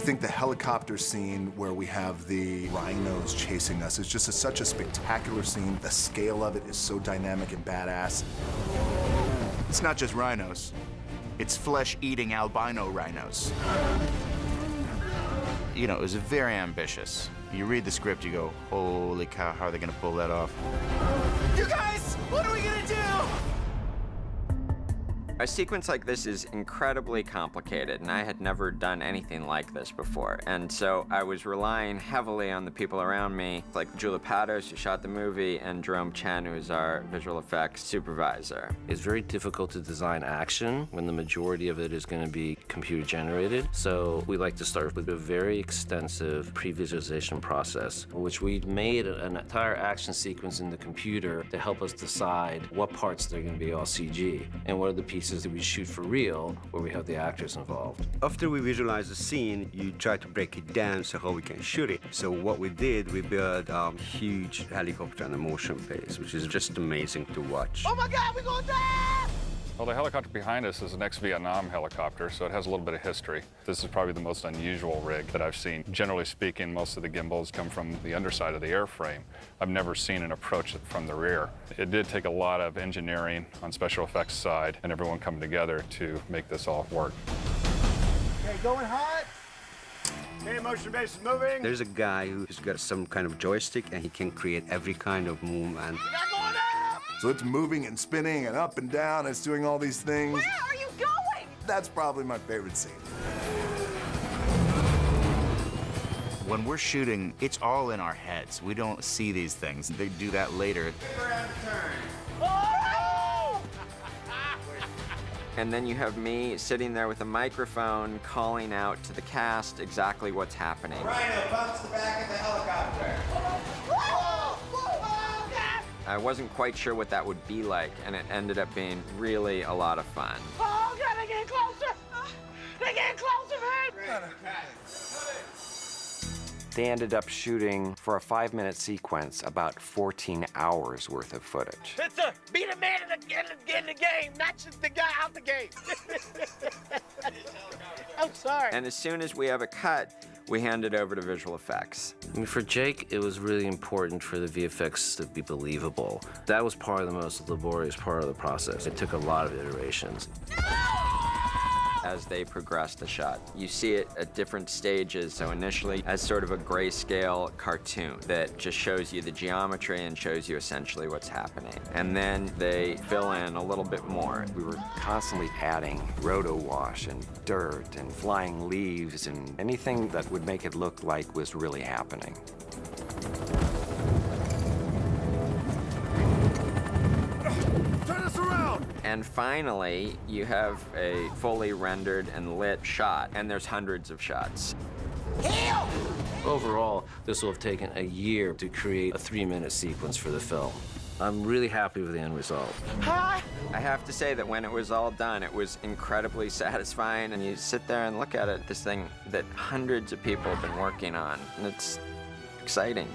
think the helicopter scene where we have the rhinos chasing us is just such a spectacular scene. The scale of it is so dynamic and badass. It's not just rhinos. It's flesh-eating albino rhinos. You know, it was very ambitious. You read the script, you go, holy cow, how are they gonna pull that off? You guys, what are we gonna do? A sequence like this is incredibly complicated, and I had never done anything like this before. And so I was relying heavily on the people around me, like Julia Patos, who shot the movie, and Jerome Chen, who is our visual effects supervisor. It's very difficult to design action when the majority of it is going to be computer generated. So we like to start with a very extensive pre-visualization process, which we made an entire action sequence in the computer to help us decide what parts they're going to be all CG, and what are the pieces that we shoot for real, where we have the actors involved. After we visualize the scene, you try to break it down so how we can shoot it. So what we did, we built a huge helicopter and a motion base, which is just amazing to watch. Oh my God, we're gonna die! Well, the helicopter behind us is an ex-Vietnam helicopter, so it has a little bit of history. This is probably the most unusual rig that I've seen. Generally speaking, most of the gimbals come from the underside of the airframe. I've never seen an approach from the rear. It did take a lot of engineering on special effects side and everyone coming together to make this all work. Okay, going hot. Okay, motion base is moving. There's a guy who's got some kind of joystick and he can create every kind of movement. We got going up! So it's moving and spinning and up and down. It's doing all these things. Where are you going? That's probably my favorite scene. When we're shooting, it's all in our heads. We don't see these things. They do that later. Around the turn. And then you have me sitting there with a microphone calling out to the cast exactly what's happening. Rhino bumps the back of the helicopter. I wasn't quite sure what that would be like, and it ended up being really a lot of fun. Oh, God, they're getting closer. They're getting closer, man. They ended up shooting for a 5-minute sequence about 14 hours worth of footage. It's a be the man in the game, not just the guy out the game. I'm sorry. And as soon as we have a cut, we hand it over to visual effects. I mean, for Jake, it was really important for the VFX to be believable. That was part of the most laborious part of the process. It took a lot of iterations. As they progress the shot, you see it at different stages. So initially as sort of a grayscale cartoon that just shows you the geometry and shows you essentially what's happening. And then they fill in a little bit more. We were constantly adding roto wash and dirt and flying leaves and anything that would make it look like was really happening. And finally, you have a fully rendered and lit shot, and there's hundreds of shots. Heal! Overall, this will have taken a year to create a 3-minute sequence for the film. I'm really happy with the end result. Hi. I have to say that when it was all done, it was incredibly satisfying, and you sit there and look at it, this thing that hundreds of people have been working on, and it's exciting.